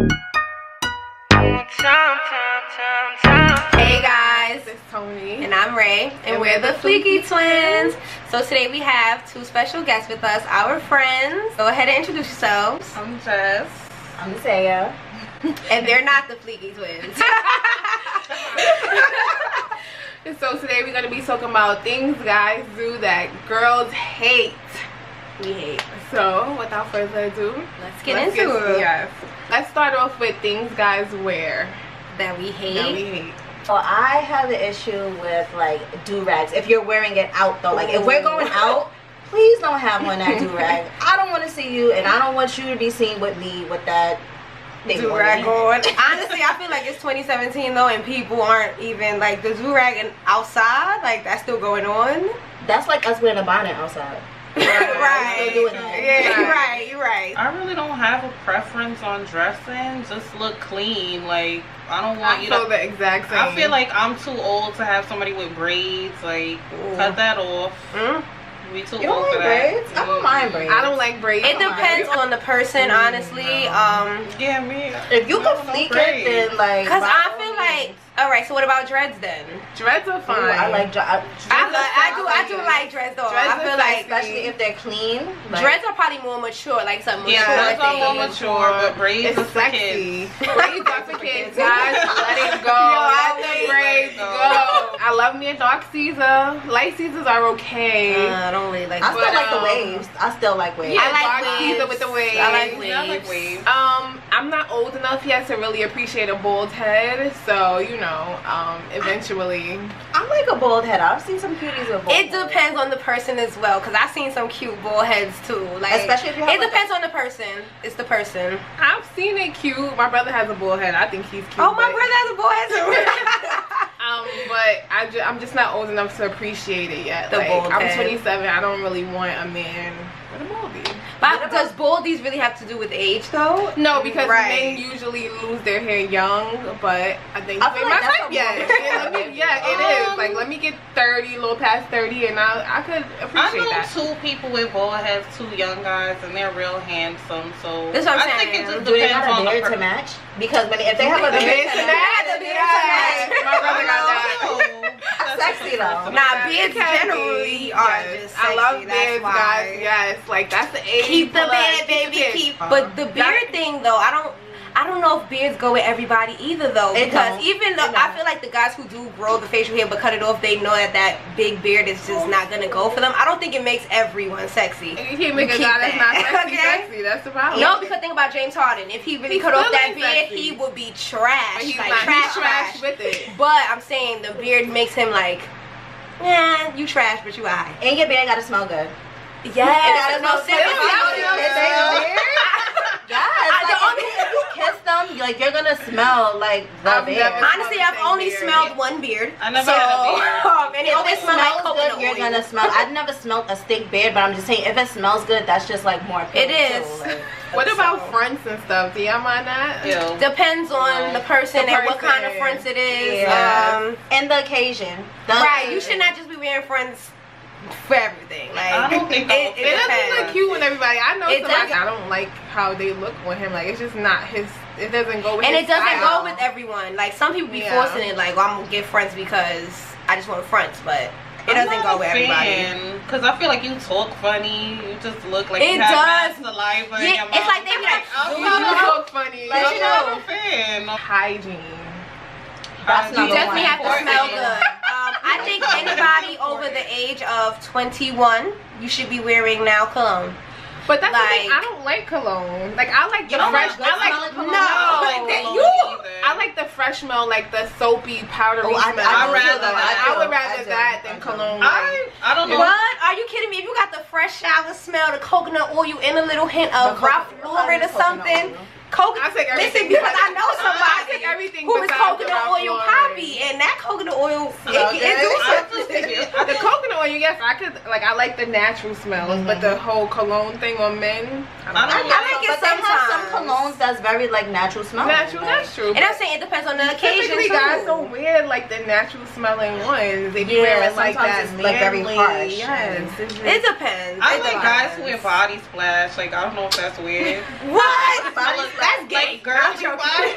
Hey guys, it's Tony and I'm Ray, and we're the Fleeky twins. So today we have two special guests with us, our friends. Go ahead and introduce yourselves. I'm Jess. I'm Saya. And they're not the Fleeky twins. And so today we're going to be talking about things guys do that girls hate. We hate. So without further ado, Let's get into it. Yes. Let's start off with things guys wear That we hate. that we hate. So I have the issue with like do-rags. If you're wearing it out though, like if we're going out, please don't have on that do-rag. I don't want to see you, and I don't want you to be seen with me with that thing Do-rag on. Honestly, I feel like it's 2017 though, and people aren't even like the do-rag and outside. Like that's still going on. That's like us wearing a bonnet outside. Right. Still doing that. Yeah, you're right. You're right. I really don't have a preference on dressing. Just look clean. Like, I don't want I you feel to. the exact same. I feel like I'm too old to have somebody with braids. Like, cut that off. We too You don't old like for that. braids? I don't mind braids. I don't like braids. It depends on the person, honestly. Yeah, me. If you No, can no fleek it, braids. then like. Cause by I all feel means. like, all right. So what about dreads then? Dreads are Ooh, fine. I like. I do like dreads though. Dreads I feel are like especially if they're clean. Like, dreads are probably more mature, like something mature. Yeah, dreads are thing. more mature, but braids It's is for sexy. kids. Braids are for kids, guys. Let it go. I Let the think- braids go. I love me a dark Caesar. Light Caesars are okay. I don't really like. I still But, like the waves. I still like waves. Yeah, I like dark waves. Caesar with the waves. I like Yeah, I like waves. waves. I'm not old enough yet to really appreciate a bald head, so you know, eventually. I like a bald head. I've seen some cuties with bald It heads. depends on the person as well, cause I've seen some cute bald heads too. Like, Especially if you have it like depends on the person. It's the person. I've seen it cute. My brother has a bald head. I think he's cute. Oh, my but- brother has a bald head too. But I'm just not old enough to appreciate it yet. The like, bald I'm head. 27. I don't really want a man with a baldy. But does baldies really have to do with age though? No, because Right. men usually lose their hair young. But I think I feel my like that's type a yet. more- Yeah, it is. Like, let me get 30, a little past 30, and I could I appreciate know that. 2 people with bald heads, 2 young guys, and they're real handsome. So That's what I'm I think saying. it just Do they depends got a on the beard to person. match? Because if they have a The beard beard to to match, match. The beard to match. My brother got that. that's sexy though. Nah, beards It can generally be, are yes. just sexy. I love That's beards, why. guys. Yes, like that's the age. Keep the plus. beard, baby. the beard. Keep. But the beard thing though, I don't know if beards go with everybody either though, It because don't. even though It I don't. feel like the guys who do grow the facial hair but cut it off, they know that big beard is just not gonna go for them. I don't think it makes everyone sexy. And you can't make a Keep guy that's not that. sexy Okay? sexy. That's the problem. No, because think about James Harden. If he really He cut off still that ain't beard, sexy. he would be trash. But he's like not. trash, He's trash with it. But I'm saying the beard makes him like, yeah, you trash, but you alright. And your beard gotta smell good. Yeah, It gotta no smell sense. good. Yes, like if you kiss them, like you're gonna smell like the I've beard. never- Honestly, I've only Beard. smelled one beard. I never so, had a beard. and it If always it smells like smells coconut good, you're oil. gonna smell. I've never smelled a stink beard, but I'm just saying if it smells good, that's just like more appealing. It is. Too. Like, What that's about so- fronts and stuff? Do y'all mind that? Ew. Depends on the person The and what kind of person. fronts it is. Yeah. And the occasion. Right, you should not just be wearing fronts for everything. Like I don't think it It doesn't depends. look cute with everybody. I know It somebody. doesn't. I don't like how they look with him. Like it's just not his. It doesn't go with And his it doesn't style. go with everyone. Like some people be Yeah. forcing it. Like, well, I'm gonna get fronts because I just want fronts, but it doesn't go with everybody. Because I feel like you talk funny. You just look like It you have does. mad saliva in Yeah, your it's mouth. like they be like, I'm You not look funny. Like, I'm you not know. a fan. Hygiene. That's You number definitely one. have to smell good. I think anybody over the age of 21, you should be wearing now cologne. But that's the thing. Like- I don't like cologne. Like I like the You don't fresh. like good I like smelling cologne? no. I Like don't that, like you. cologne either. I like the fresh smell, like the soapy, powdery Oh, smell. I I'd rather that. I would I rather do. that I than do. cologne. I don't know. What? Are you kidding me? If you got the fresh shower smell, the coconut oil, and a little hint of The Ralph coconut- Lauren or coconut something. oil. Coconut. I take Listen, everything because I know I somebody take everything who is besides the coconut Ralph oil Lauren. poppy, and that coconut oil it do I something. The coconut oil, yes, I could like. I like the natural smells, but the whole cologne thing on men, I I don't don't like. I like it But they have some sometimes. colognes that's very like natural smelling. Natural, like, that's true. And I'm saying it depends on the occasion Typically, too. guys don't wear like the natural smelling ones. They be Yeah, wearing like sometimes that it's, like, very manly- harsh. Yes, it's just- It depends. I It like depends. guys who wear body splash. Like, I don't know if that's weird. What? Body Smell That's gay. Like girly body.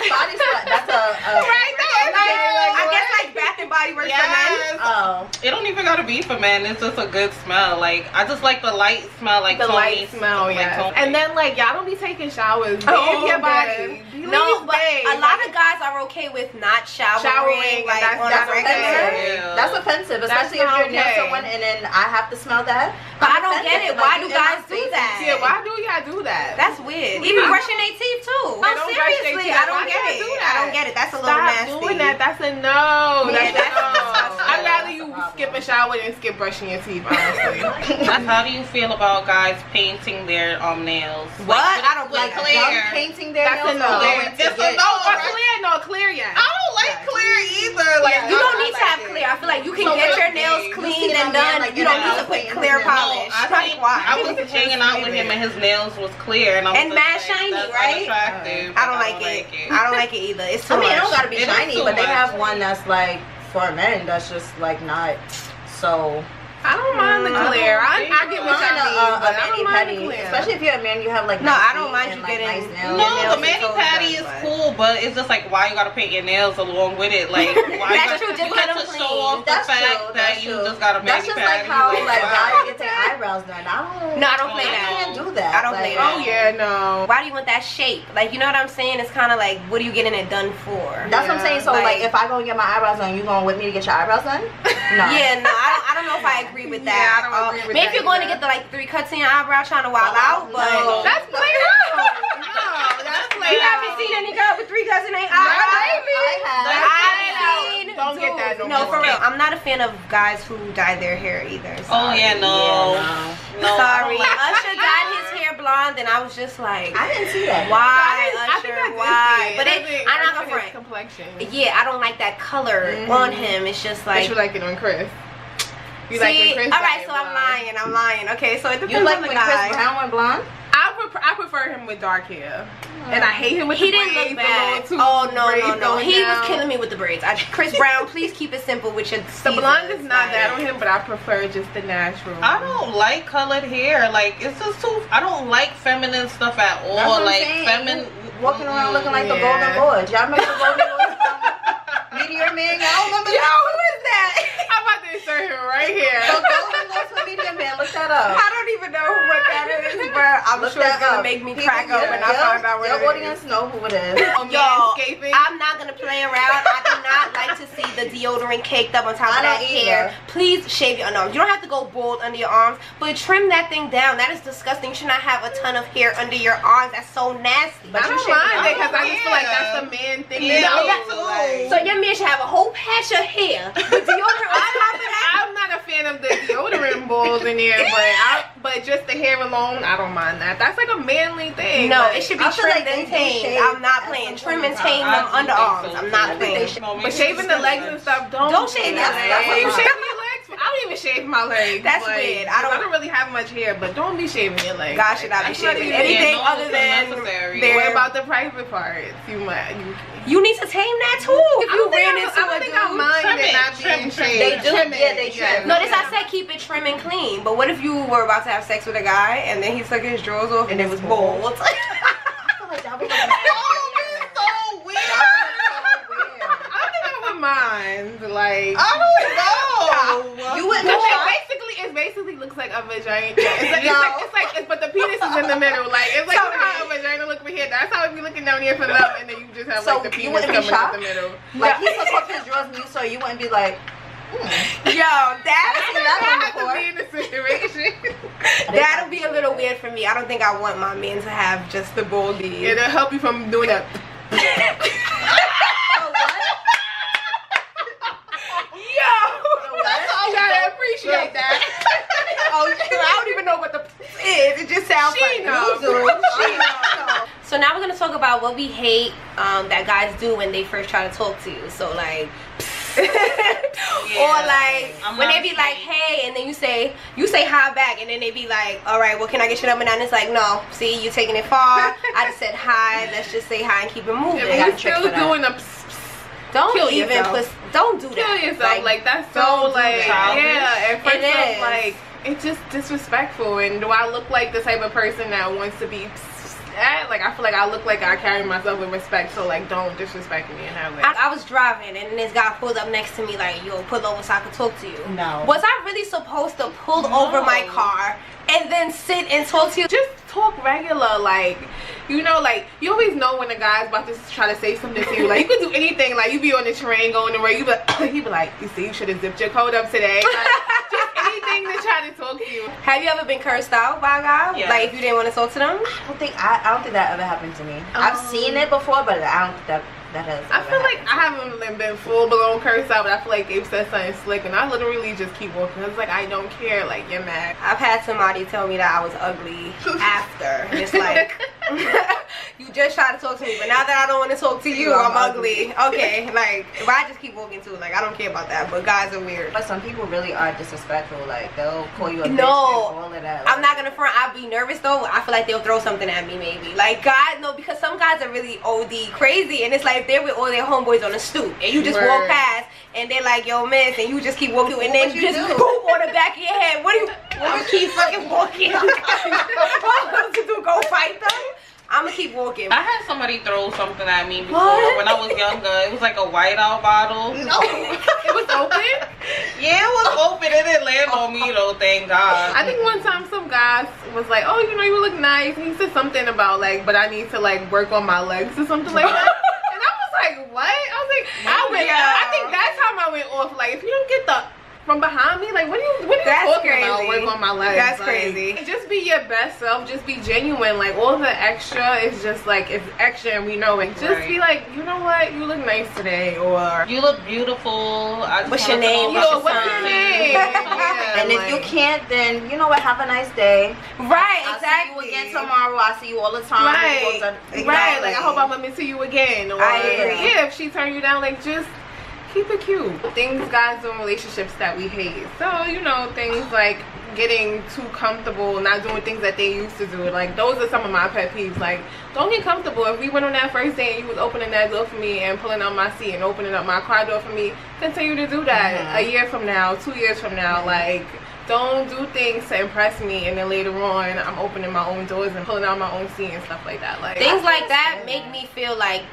Body sweat. That's Right, I guess like Bath and Body Works for men. Oh. It don't even gotta be for men. It's just a good smell. Like I just like the light smell, like the Tony, light smell, like yeah. Tony. And then like y'all don't be taking showers. Bathe your body. No, but a lot of guys are okay with not showering like that's on a regular. offensive. Yeah. That's offensive, especially if you're near someone and then I have to smell that. But I don't get it. Why do you in my guys do space. that? Yeah, why do y'all do that? That's weird. Even brushing their teeth too. No, They don't brush their seriously, teeth. I don't Why get y'all it. do I that? don't get it. That's a little Stop nasty. doing that. That's a no. Yeah, That's a no. disgusting. I'd rather you skip a shower than skip brushing your teeth, honestly. How do you feel about guys painting their nails? What? Like, I don't like like clear. Young painting their That's a nails no. are going to It's a get- no. Clear, yes. I don't like clear either. Like You don't I need to like have it. clear. I feel like you can So get what your if nails you cleaned see and my man, done. like, You don't in need the to put house clear painting polish. I Like, think why? I was hanging out with him and his nails was clear and I was And just mad like, shiny, that's right? unattractive. I don't like it. I don't like it either. It's too I mean, much. it don't gotta be It is shiny, too but they much. have one that's like for men that's just like not so. I don't mind the clear. I get what y'all mean, but I don't mind the mani-pedi, clear. especially if you're a man, you have like No, nice I don't feet mind and, you like, getting- nice nails. No, nails the and toes mani-pedi done, is but- cool, but it's just like why you gotta paint your nails along with it. Like why That's you, true, just you get have them to clean. show off the That's fact true, that that's you true. just got a That's mani-pedi. just like how Like, like wow. guys get their eyebrows done. No, I don't Oh, play I that. can't do that. I don't play Like, that. Oh yeah, no. Why do you want that shape? Like, you know what I'm saying? It's kind of like, what are you getting it done for? That's what I'm saying. So like, Like- if I go and get my eyebrows done, you going with me to get your eyebrows done? No. Yeah, no, I don't know if I agree with that. Yeah, I don't agree with maybe that if you're going to either. get the like 3 cuts in your eyebrow trying to wild out, but No. That's played out. No, that's played you out. haven't seen any girl with 3 cuts in their eyebrow. I have. Don't get that No, more. for real. I'm not a fan of guys who dye their hair either. Oh Sorry. yeah, no. No, Sorry. I don't like- Usher dyed his hair blonde, and I was just like, I didn't see that. why, I think Usher? I Why? did. But I'm not gonna his front. complexion. Yeah, I don't like that color on him. It's just But like. you like it on Chris. You See, like when Chris all right, dyed so blonde. I'm lying. Okay, so it depends You like on the when guy. Chris Brown went blonde? I prefer him with dark hair, and I hate him with He the didn't braids. look bad. The little Oh two no, braids no, no. going He down. was killing me with the braids. Chris Brown, please keep it simple with your The blonde is not bad on him, but I prefer just the natural. I don't like colored hair. Like it's just too. I don't like feminine stuff at all. That's what I'm Like saying. feminine. Walking around looking like the Yeah. Golden Boys. Y'all remember the Golden Boys from Meteor Man? Y'all remember Yo, that? who is that? I'm about to insert him right here. The Golden Boys from Meteor Man. Look that up. I don't even know what that is, but I'm Look sure it's that gonna up. make me People, crack up when I find out what your it is. audience know who it is. Yo, Manscaping. I'm not gonna play around. I do not like to see the deodorant caked up on top of I that don't hair. either. Please shave your underarms. You don't have to go bald under your arms, but trim that thing down. That is disgusting. You should not have a ton of hair under your arms. That's so nasty. I don't mind it because I just feel like that's the man thing. Yeah, to do. me too. Like, So your man should have a whole patch of hair with deodorant on top of that. I'm not a fan of the deodorant balls in there, but just the hair alone, I don't mind that. That's like a manly thing. No, like, it should be I feel trimmed like and they tamed. shave I'm not at playing. some Trim point and in tame time. them I do think underarms. so, I'm too. not I think they playing. should- No, maybe But shaving the it's legs and stuff, don't shave do your that. legs. You shave your legs? I don't even shave my legs. That's like, weird. I 'cause don't really have much hair, but don't be shaving your legs. God should not be That's not shaving even- anything no, other it's than unnecessary. their. What about the private parts? You need to tame that too. If you ran into I don't a think I dude. mind Trim it it, not trim, being trim. shaved. They do, Trim it, yeah, they trim. No, this I said keep it trim and clean. But what if you were about to have sex with a guy and then he took his drawers off and it was bald? I feel like y'all be looking at so weird. I don't think I would mind. Like, I don't know. You wouldn't Cause try? it basically looks like a vagina. But the penis is in the middle. Like, it's like Totally. how a vagina look over here. That's how it be looking down here for them, and then you just have So like the you penis wouldn't be coming out shocked? the middle. Like he took off his drawers and you saw, you wouldn't be like, Yo, I have to before. be in the situation. that'll be a little weird for me. I don't think I want my man to have just the baldy. It'll help you from doing that. You gotta appreciate that. Oh, I don't even know what the is. It just sounds She like knows. She knows. So now we're gonna talk about what we hate that guys do when they first try to talk to you. So like, or like when they be like, hey, and then you say hi back, and then they be like, all right, well, can I get your number now? And it's like, no, see, you're taking it far. I just said hi. Let's just say hi and keep it moving. If you still doing a Don't kill even yourself. don't do that. kill yourself, like that's so don't do like that. yeah. At first It I'm is. like it's just disrespectful. And do I look like the type of person that wants to be that. Like, I feel like I look like I carry myself with respect, so like, don't disrespect me in that way. I was driving and this guy pulled up next to me like, yo, pull over so I could talk to you. No. Was I really supposed to pull over my car and then sit and talk to you? Just talk regular, like, you know, like, you always know when a guy's about to try to say something to you. Like, you could do anything. Like, you be on the train going to work, he be like, you see, you should have zipped your coat up today. Like, just anything to try to talk to you. Have you ever been cursed out by a guy? Yes. Like, if you didn't want to talk to them? I don't think that ever happened to me. I've seen it before, but I don't think that has. I feel like I haven't been full blown cursed out, but I feel like they've said something slick, and I literally just keep walking. It's like, I don't care. Like, you're mad. I've had somebody tell me that I was ugly after. And it's like, you just try to talk to me, but now that I don't want to talk to you, I'm ugly. Okay, like, if I just keep walking too, like, I don't care about that, but guys are weird. But some people really are disrespectful. Like, they'll call you a bitch No, and all of that. Like, I'm not gonna front. I'll be nervous though. I feel like they'll throw something at me maybe. Like, God, no, because some guys are really OD crazy, and it's like if they're with all their homeboys on the stoop, and you just walk past, and they're like, yo, miss, and you just keep walking, and then you just poop on the back of your head. What do you keep fucking walking? What am to do? Go fight them? I'm gonna keep walking. I had somebody throw something at me before when I was younger. It was like a whiteout bottle. No, it was open. Yeah, it was open. It didn't land on me though, thank God. I think one time some guy was like, oh, you know, you look nice, and he said something about like, but I need to like work on my legs or something like that. And I was like, what? I was like, I think that time I went off. Like, if you don't get the from behind me, like, what are you talking about? Work on my legs. That's like, crazy. Just be your best self. Just be genuine. Like, all the extra is just like, it's extra and we know it. Just be like, you know what? You look nice today, or you look beautiful. I just what's your name? What's your name? And if you can't, then you know what? Have a nice day. Right, I'll exactly. see you again tomorrow. I see you all the time. Right, Exactly. right. Like, I hope I bump into you again. Or I agree. yeah, if she turn you down, like, just keep it cute. Things guys do in relationships that we hate. So, you know, things like getting too comfortable, not doing things that they used to do. Like, those are some of my pet peeves. Like, don't get comfortable. If we went on that first date and you was opening that door for me and pulling out my seat and opening up my car door for me, continue to do that a year from now, 2 years from now. Like, don't do things to impress me and then later on I'm opening my own doors and pulling out my own seat and stuff like that. Like, things like that make me feel like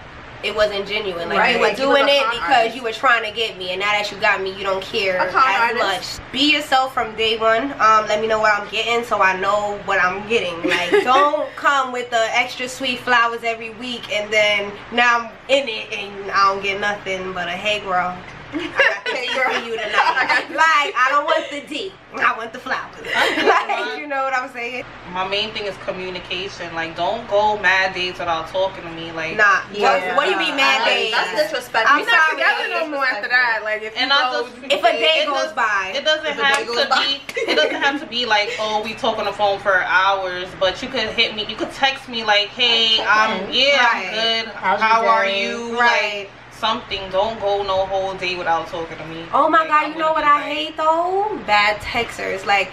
it wasn't genuine. Like, you were like doing you it was a because artist. you were trying to get me, and now that you got me, you don't care as artist. much. Be yourself from day one. Let me know what I'm getting so I know what I'm getting. Like, don't come with the extra sweet flowers every week and then now I'm in it and I don't get nothing but a hey girl. I got the D for you tonight. Like, I don't want the D. I want the flowers. Like, you know what I'm saying? My main thing is communication. Like, don't go mad dates without talking to me. Like, Nah. What do you mean mad days? That's disrespectful. I'm we're not sorry. together no more after that. Like, if and you I go, just If a day goes by. It doesn't have to be. It doesn't have to be like, oh, we talk on the phone for hours. But you could hit me. You could text me like, hey, I'm good. How are you? Right. Like, something. Don't go no whole day without talking to me. Oh my Like, God, you know what I hate though? Bad texters. Like,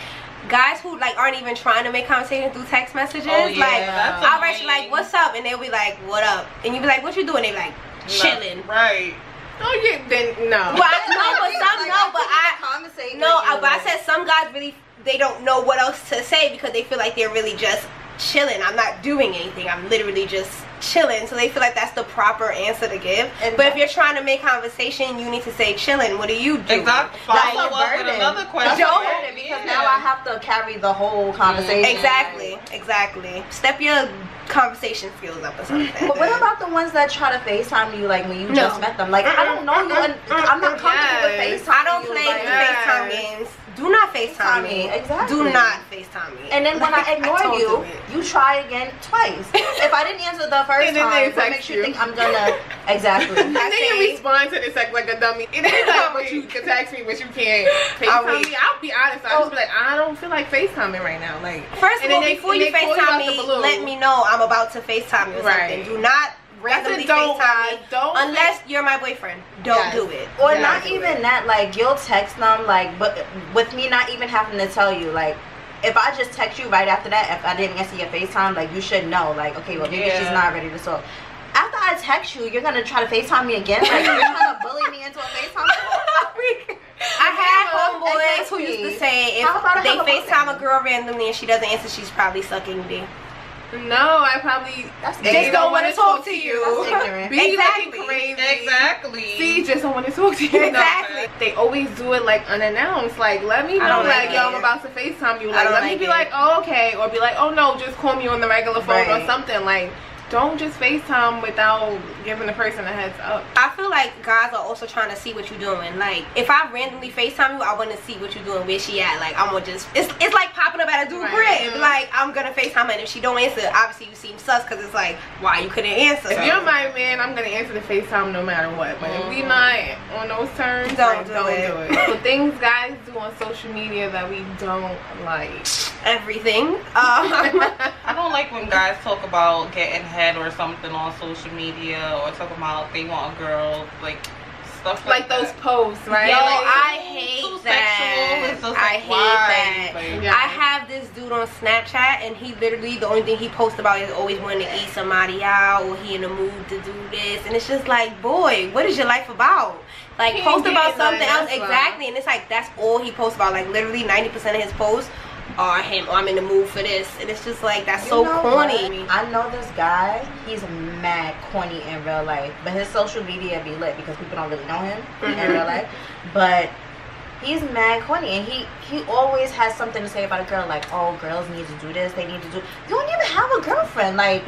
guys who like aren't even trying to make conversation through text messages. Oh, yeah, like, that's I'll write you annoying. like, what's up? And they'll be like, what up? And you be like, what you doing? They be like, chilling. Right. oh yeah, then no. Well, but I said some guys really, they don't know what else to say because they feel like they're really just chilling. I'm not doing anything. I'm literally just chilling. So they feel like that's the proper answer to give. But if you're trying to make conversation, you need to say chilling. What do you do? Exactly. That's Follow a up with burden. another question. Don't, because now I have to carry the whole conversation. Exactly. Step your conversation skills up or something. But what about the ones that try to FaceTime you like when you just met them? Like, I don't know you and I'm not comfortable with FaceTime. I don't play like, FaceTime games. Do not FaceTime me. Exactly. Do not FaceTime me. And then when I ignore you, you try again twice. If I didn't answer the first And then they time, what text makes you think I'm gonna And then you respond to this like a dummy. It is like, but you can text me, but you can't FaceTime me. I'll be honest. I'll just be like, I don't feel like FaceTiming right now. Like, first of all, before you call FaceTime out me, the blue. let me know I'm about to FaceTime you or something. Do not randomly FaceTime me unless you're my boyfriend. Don't do it. Or not even that, like, you'll text them, like, but with me not even having to tell you, like, if I just text you right after that, if I didn't answer your FaceTime, like, you should know, like, okay, well, maybe she's not ready to talk. After I text you, you're gonna try to FaceTime me again? Like, you're trying to bully me into a FaceTime? I had homeboys who used to say if they FaceTime a girl randomly and she doesn't answer, she's probably sucking D. No, I probably just don't want to talk to you. That's ignorant. Be Exactly. looking crazy. Exactly. See, just don't want to talk to you. Exactly. They always do it like unannounced. Like, let me I know, don't like, like yo, it. I'm about to FaceTime you. I Like, don't let me like be it. like, oh, okay. Or be like, oh, no, just call me on the regular phone or Right. something. Like, don't just FaceTime without giving the person a heads up. I feel like guys are also trying to see what you're doing. Like, if I randomly FaceTime you, I want to see what you're doing, where she at. Like, I'm gonna just, it's like popping up at a dude Right. crib. Like, I'm gonna FaceTime her, and if she don't answer, obviously you seem sus, because it's like, why you couldn't answer? If you're my man, I'm gonna answer the FaceTime no matter what. But if we not on those terms, Don't like, do don't it. do it. The things guys do on social media that we don't like. Everything. I don't like when guys talk about getting head or something on social media, or talk about they want a girl, like stuff Like like those that. posts, right? Yo, Like, I too hate sexual. that. It's just I like, hate why? that. Like, Yeah. I have this dude on Snapchat, and he literally, the only thing he posts about is always wanting to eat somebody out, or he in the mood to do this, and it's just like, boy, what is your life about? Like, He post ain't about getting something nothing, else. that's why. Exactly, and it's like, that's all he posts about. Like, literally 90% of his posts are him, I'm in the mood for this, and it's just like, that's so You know corny. what? I know this guy. He's mad corny in real life, but his social media be lit because people don't really know him in real life. But he's mad corny, and he always has something to say about a girl, like, oh, girls need to do this, they need to do. You don't even have a girlfriend, like.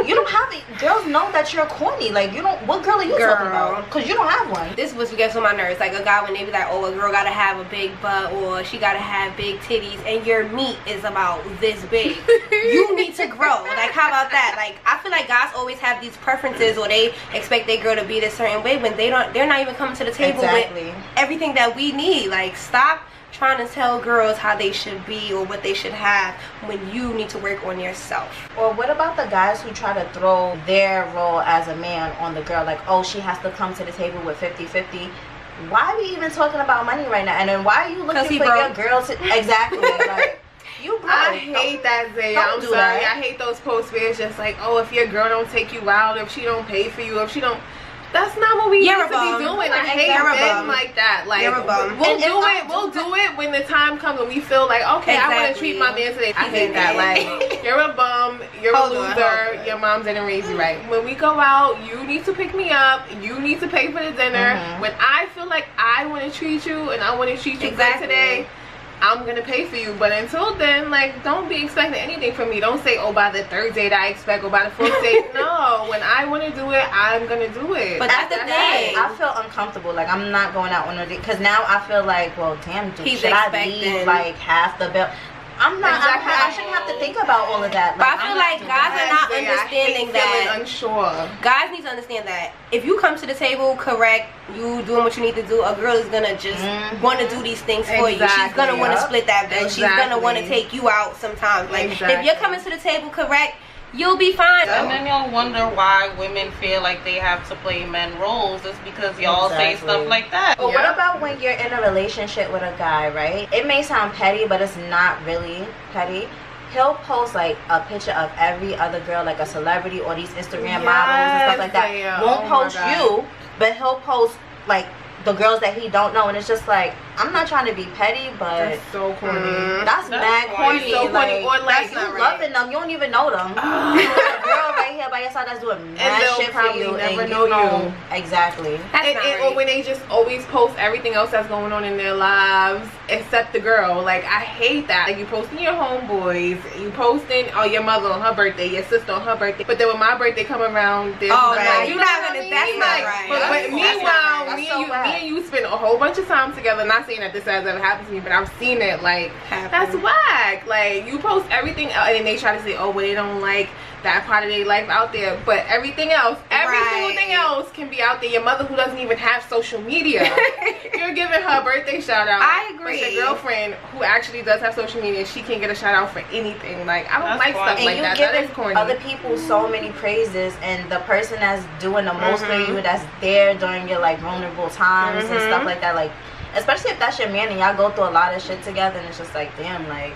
You don't have it. Girls know that you're corny. Like, you don't. What girl are you talking about? Because you don't have one. This is what gets on my nerves. Like, a guy when they be like, oh, a girl gotta have a big butt, or she gotta have big titties, and your meat is about this big. You need to grow. Like, how about that? Like, I feel like guys always have these preferences, or they expect their girl to be this certain way when they're not even coming to the table Exactly. with everything that we need. Like, stop trying to tell girls how they should be or what they should have when you need to work on yourself. Or what about the guys who try to throw their role as a man on the girl? Like, oh, she has to come to the table with 50-50. Why are we even talking about money right now? And then why are you 'Cause looking he for your broke. girl to... Exactly. Like, you broke. I hate that, Zay. don't I'm do sorry. that. I hate those posts where it's just like, oh, if your girl don't take you out, if she don't pay for you, if she don't. That's not what we You're used a to bum. be doing. I hate You're a men bum. like that. Like, You're a bum. we'll And do I it. We'll do it when the time comes and we feel like, okay, I want to Exactly. treat my man today. I hate that. Like, you're a bum. You're Hold a on, loser. hold on. Your mom didn't raise you right. When we go out, you need to pick me up. You need to pay for the dinner. When I feel like I want to treat you and I want to treat you Exactly. good today, I'm gonna pay for you. But until then, like, don't be expecting anything from me. Don't say, oh, by the third date I expect, or by the fourth date. No, when I want to do it, I'm gonna do it. But that's the thing. I feel uncomfortable. Like, I'm not going out on a date. Because now I feel like, well, damn, dude, He's should I expecting. leave, like, half the bill? I'm not. Exactly. I shouldn't have to think about all of that. But I I'm feel not like doing guys that. are not I hate understanding feeling that. unsure. Guys need to understand that if you come to the table correct, you doing what you need to do, a girl is gonna just want to do these things for you. She's gonna want to split that bill. She's gonna want to take you out sometimes. Like, if you're coming to the table correct, you'll be fine. And then y'all wonder why women feel like they have to play men roles. It's because y'all say Exactly. stuff like that. But what about when you're in a relationship with a guy, right? It may sound petty, but it's not really petty. He'll post like a picture of every other girl, like a celebrity or these Instagram models and stuff like that. Yeah. Won't Oh my post God. you, but he'll post like the girls that he don't know, and it's just like, I'm not trying to be petty, but That's so corny. that's mad corny. So corny. Or like, you not right. loving them, you don't even know them. You got a girl right here by your side that's doing mad they'll shit for probably you, never and know you know you. exactly. That's not Or right. when they just always post everything else that's going on in their lives except the girl. Like, I hate that. Like, you posting your homeboys, you posting your mother on her birthday, your sister on her birthday, but then when my birthday come around, there's Oh, like, no, you you're know not what I gonna. mean? That's not Like, right. But That's meanwhile, not me That's and you spend a whole bunch of time together. Not saying that this has ever happened to me, but I've seen it. Like, that's whack. Like, you post everything else, and then they try to say, oh, well, they don't like that part of their life out there, but everything else, every single thing else can be out there. Your mother, who doesn't even have social media, you're giving her a birthday shout out. I agree. But your girlfriend, who actually does have social media, she can't get a shout out for anything. Like, I don't That's like fine. stuff And like you that. That giving is corny. other people so many praises, and the person that's doing the most for you, that's there during your like vulnerable times and stuff like that, like, especially if that's your man and y'all go through a lot of shit together, and it's just like, damn, like,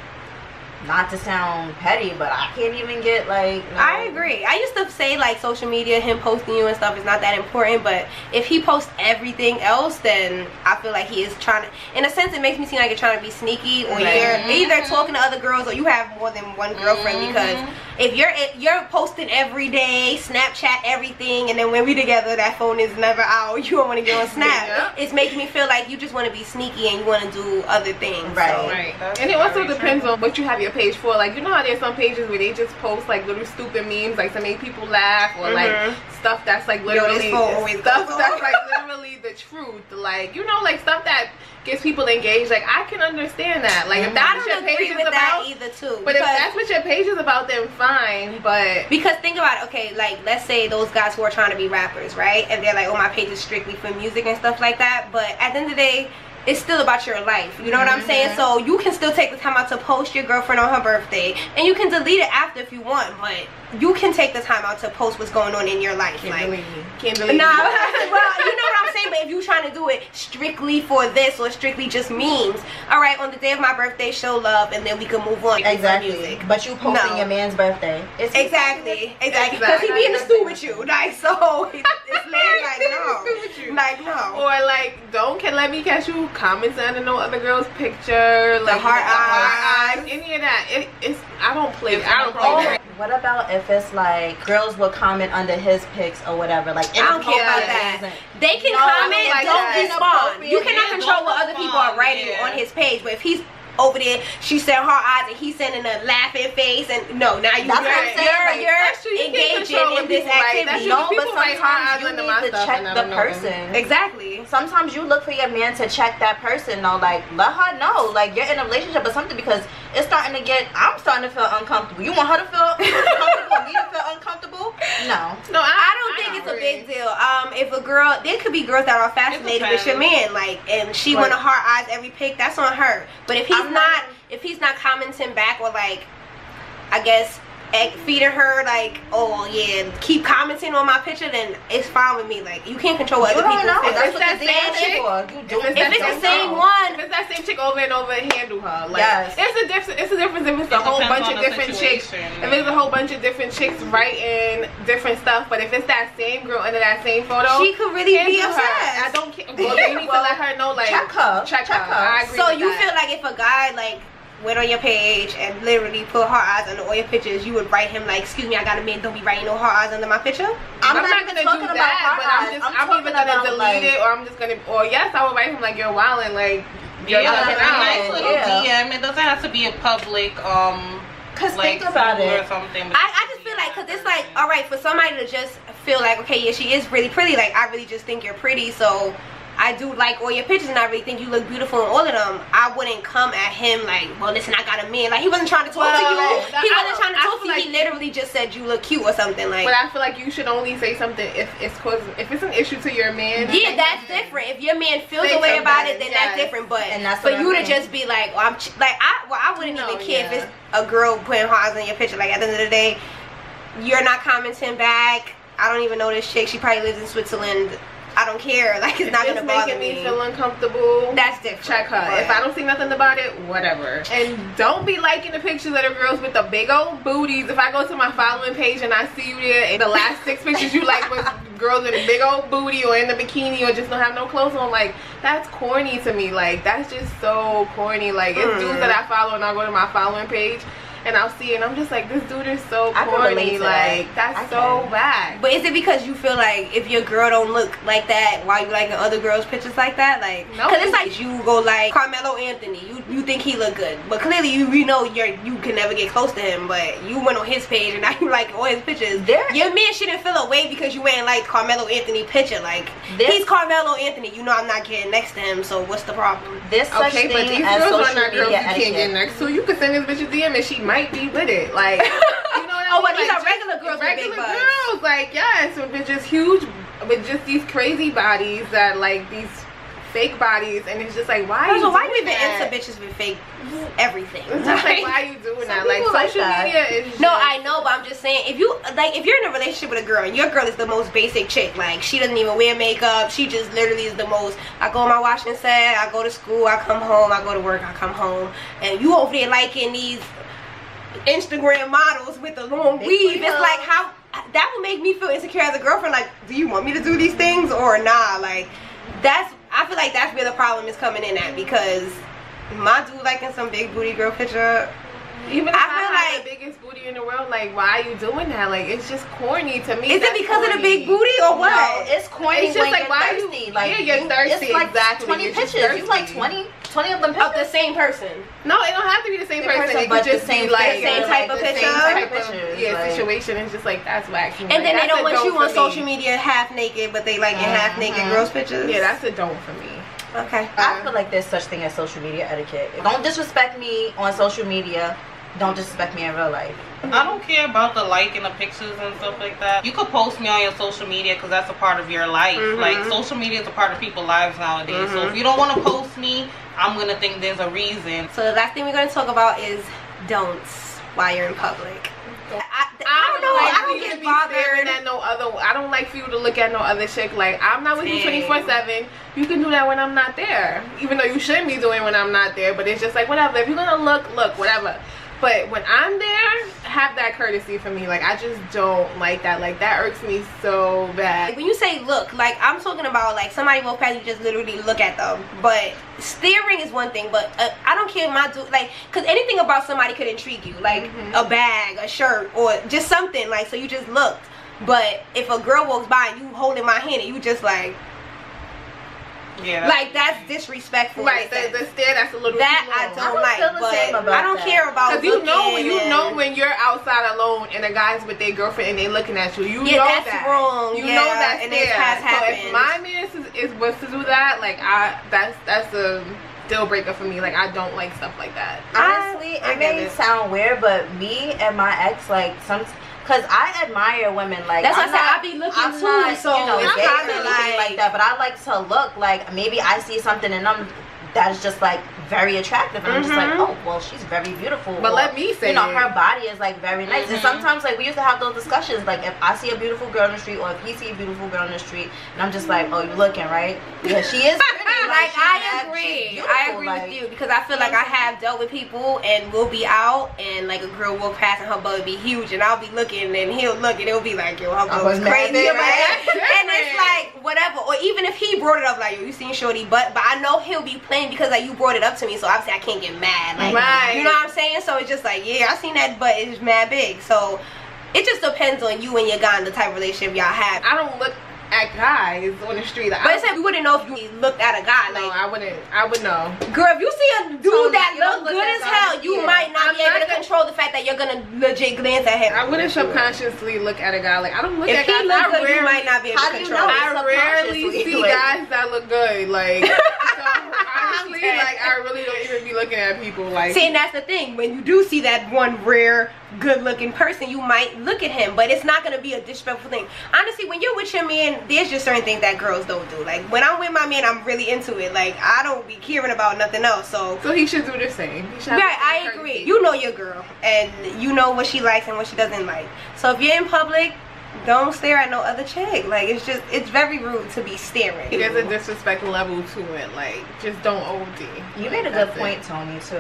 not to sound petty, but I can't even get like, no. I agree. I used to say like social media, him posting you and stuff is not that important, but if he posts everything else, then I feel like he is trying to, in a sense, it makes me seem like you're trying to be sneaky, or you're either talking to other girls or you have more than one girlfriend, because if you're posting every day, Snapchat everything, and then when we together, that phone is never out. You don't want to get on Snap. Yeah. It's making me feel like you just want to be sneaky and you want to do other things. Right. So. Right. And it also depends on what you have your page for. Like, you know how there's some pages where they just post like little stupid memes, like to make people laugh, or like stuff that's like literally stuff that's like literally the truth. Like, you know, like stuff that gets people engaged. Like, I can understand that. Like, if that's what your page is about, either too. But if that's what your page is about, then fine. But because think about it, okay, like let's say those guys who are trying to be rappers, right? And they're like, oh, my page is strictly for music and stuff like that. But at the end of the day, it's still about your life. You know what I'm saying? So you can still take the time out to post your girlfriend on her birthday, and you can delete it after if you want, but you can take the time out to post what's going on in your life. Can't delete me. Nah, well, you know what I'm saying? But if you're trying to do it strictly for this or strictly just memes, all right, on the day of my birthday, show love, and then we can move on. Exactly. Music. But you posting your man's birthday. Exactly. Because he be in the stew with you. Like, so it's like, no. Like, no. Or like, can let me catch you commenting under no other girl's picture. Like, the heart eyes. Any of that. It's I don't play that. What about if it's like girls will comment under his pics or whatever? Like, I don't care about that. They can comment, like don't that. respond. You cannot control what other people are writing on his page. But if he's over there, she said her eyes and he's sending a laughing face, and no, now you're engaging in this activity. No, but sometimes you need to check the person. Exactly. Sometimes you look for your man to check that person. No, like, let her know, like, you're in a relationship or something, because it's starting to get. I'm starting to feel uncomfortable. You want her to feel uncomfortable? Me to feel uncomfortable? No. No, I don't think it's a big deal. If a girl, there could be girls that are fascinated with your man, like, and she want to heart eyes every pic. That's on her. But if he's not commenting back, or like, I guess feeding her like, oh yeah, keep commenting on my picture, then it's fine with me. Like, you can't control what other people think. That's what the same chick. If it's the same one, if it's that same chick over and over, handle her. Like, yes. It's a difference if it's a whole bunch of different chicks. If it's a whole bunch of different chicks writing different stuff, but if it's that same girl under that same photo, she could really be upset. I don't care. Well, you need to let her know, like, check her. I agree. So you feel like if a guy like went on your page and literally put heart eyes under all your pictures, you would write him like, excuse me, I got a man, don't be writing no heart eyes under my picture? I'm not gonna do that, but I'm either gonna delete it, or I'm just gonna, or yes, I would write him like, you're wildin', like, you're looking out. Nice little DM. It doesn't have to be a public cause like, think about it or something. I just feel like, cause it's like, all right, for somebody to just feel like, okay, yeah, she is really pretty, like, I really just think you're pretty, so I do like all your pictures and I really think you look beautiful in all of them. I wouldn't come at him like, well, listen, I got a man. Like, he wasn't trying to talk to you. He wasn't trying to talk to you. He literally just said you look cute or something. Like, but I feel like you should only say something if it's an issue to your man. Yeah, that's different. If your man feels a way about it, then that's different. But for you to just be like, oh, I wouldn't even care if it's a girl putting her eyes on your picture. Like, at the end of the day, you're not commenting back. I don't even know this chick. She probably lives in Switzerland. I don't care. Like, it's not gonna bother me. If it's making me feel uncomfortable, that's different. Check her. If I don't see nothing about it, whatever. And don't be liking the pictures of the girls with the big old booties. If I go to my following page and I see you there, and the last 6 pictures you like was girls with a big old booty or in the bikini or just don't have no clothes on, like, that's corny to me. Like, that's just so corny. Like, it's dudes that I follow and I'll go to my following page and I'll see it and I'm just like, this dude is so corny. Like, that's so bad. But is it because you feel like if your girl don't look like that, why you liking other girls' pictures like that? Like, no, because it's like you go like Carmelo Anthony, you think he look good, but clearly you know you can never get close to him, but you went on his page and now you like all his pictures. Your man shouldn't feel away because you ain't like Carmelo Anthony picture. Like, he's Carmelo Anthony, you know I'm not getting next to him, so what's the problem? This such thing but these as girls social are not girls media you can't get next to. You can send this bitch a DM and she might be with it. Like, you know what I mean? Oh, but these like, are regular girls with big butts. Girls, like, yes, with just huge, with just these crazy bodies that, like, these fake bodies, and it's just like, why you even into bitches with fake everything? It's just like, why are you doing that? Like, social media is just... No, I know, but I'm just saying, if you're in a relationship with a girl and your girl is the most basic chick, like, she doesn't even wear makeup, she just literally is the most, I go on my washing set, I go to school, I come home, I go to work, I come home, and you over there liking these Instagram models with the long weave, it's like, how that would make me feel insecure as a girlfriend. Like, do you want me to do these things or nah? Like, I feel like that's where the problem is coming in at, because my dude liking some big booty girl picture, Even if I I feel have the biggest booty in the world, like, why are you doing that? Like, it's just corny to me. Is it because of the big booty or what? No, it's corny. It's just when like, you're why thirsty. you? Like, Yeah, you're thirsty. It's like exactly. 20 You're just pictures. You like thirsty. 20 of them pictures. Of the same person. No, it don't have to be the same person. It but could just the same be like figure, same type of the picture. same type of pictures, pictures, like, situation. It's just like that's whack. And then they don't want you on social media half naked, but they like your half naked girls pictures. Yeah, that's a don't for me. Okay. I feel like there's such thing as social media etiquette. Don't disrespect me on social media. Don't disrespect me in real life. I don't care about the liking the pictures and stuff like that. You could post me on your social media because that's a part of your life. Like, social media is a part of people's lives nowadays. So if you don't want to post me, I'm going to think there's a reason. So the last thing we're going to talk about is don'ts while you're in public. I don't know. Like, I don't get bothered at no other. I don't like for you to look at no other chick. Like, I'm not with you 24/7. You can do that when I'm not there. Even though you shouldn't be doing when I'm not there. But it's just like, whatever. If you're going to look, whatever. But when I'm there, have that courtesy for me. Like, I just don't like that. Like, that irks me so bad. When you say look, like, I'm talking about, like, somebody walk past, you just literally look at them. But staring is one thing, but I don't care my dude, like, because anything about somebody could intrigue you. Like, a bag, a shirt, or just something. Like, so you just looked. But if a girl walks by and you holding my hand and you just, like... Yeah, like, that's disrespectful. Right, the stare, that's a little that too long. I don't like, feel the same but about I don't that. care about because you know when you're outside alone and a guy's with their girlfriend and they looking at you, you know that's that wrong. you know that's and there. it has So happened. if my man was to do that, like, that's a deal breaker for me. Like, I don't like stuff like that. Honestly, I it get may it. sound weird, but me and my ex, like, because I admire women. Like, That's I'm what I said. not- I be looking I'm too, not, so you know, it's dating kinda or anything like- like that. But I like to look like maybe I see something in them that's just like very attractive, and I'm just like, oh, well, she's very beautiful. But or, let me say, you know, her body is like very nice. And sometimes, like, we used to have those discussions. Like, if I see a beautiful girl in the street, or if he see a beautiful girl in the street, and I'm just like, oh, you looking, right? Yeah, she is pretty. Like, she's I mad, agree. she's I beautiful, agree like, with you because I feel like I have dealt with people and we'll be out and like a girl walk past and her butt be huge and I'll be looking and he'll look and it'll be like, yo, her butt was crazy, big, right? right? And it's like whatever. Or even if he brought it up, like, yo, you seen shorty butt, but I know he'll be playing because like you brought it up to me, so obviously I can't get mad. Like, right. You know what I'm saying? So it's just like, yeah, I seen that butt is mad big. So it just depends on you and your guy and the type of relationship y'all have. I don't look at guys on the street. Like, But it's like we wouldn't know if you looked at a guy. no, Like, I would know. girl, if you see a dude Tony, that you don't look look good at as guys, hell, you yeah. might not I'm be able not to gonna- control the fact that you're gonna legit glance at him. I wouldn't subconsciously look at a guy. Like, I don't look If at he guys. look I good, you rarely- might not be able How to do you control know? it. I rarely Subconsciously, see like- guys that look good. Like, so honestly, like, I really don't even be looking at people like. See, and that's the thing. When you do see that one rare, good-looking person, you might look at him, but it's not gonna be a disrespectful thing. Honestly, when you're with your man, there's just certain things that girls don't do. Like, when I'm with my man, I'm really into it. Like, I don't be caring about nothing else. So he should do the same. He should have right, the same I agree. courtesy. You know your girl, and you know what she likes and what she doesn't like. So if you're in public, don't stare at no other chick. Like, it's very rude to be staring. There's a disrespect level to it. Like, just don't OD. You made a good point, Tony, too.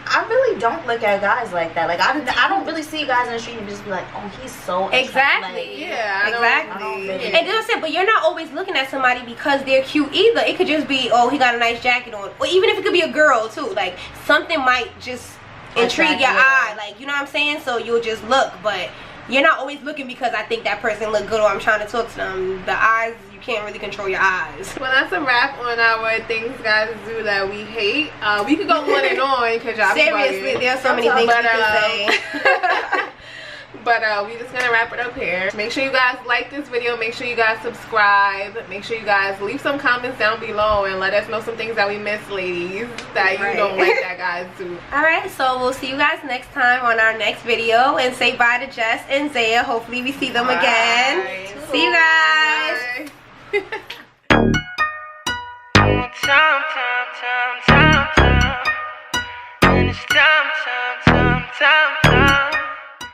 I really don't look at guys like that. Like, I don't really see guys in the street and just be like, oh, he's so attractive. Exactly. Like, Yeah, I Exactly. don't really- And then I said, but you're not always looking at somebody because they're cute either. It could just be, oh, he got a nice jacket on. Or even if it could be a girl too. Like, something might just intrigue your eye. Like, you know what I'm saying? So you'll just look. But you're not always looking because I think that person look good or I'm trying to talk to them. The eyes, you can't really control your eyes. Well, that's a wrap on our things guys do that we hate. We could go on and on because y'all Seriously, there's so many things we can say. But we just gonna wrap it up here. Make sure you guys like this video. Make sure you guys subscribe. Make sure you guys leave some comments down below and let us know some things that we miss, ladies, that you don't like that guys do. Alright, so we'll see you guys next time on our next video. And say bye to Jess and Zaya. Hopefully we see them again. See you guys. Bye. And it's time.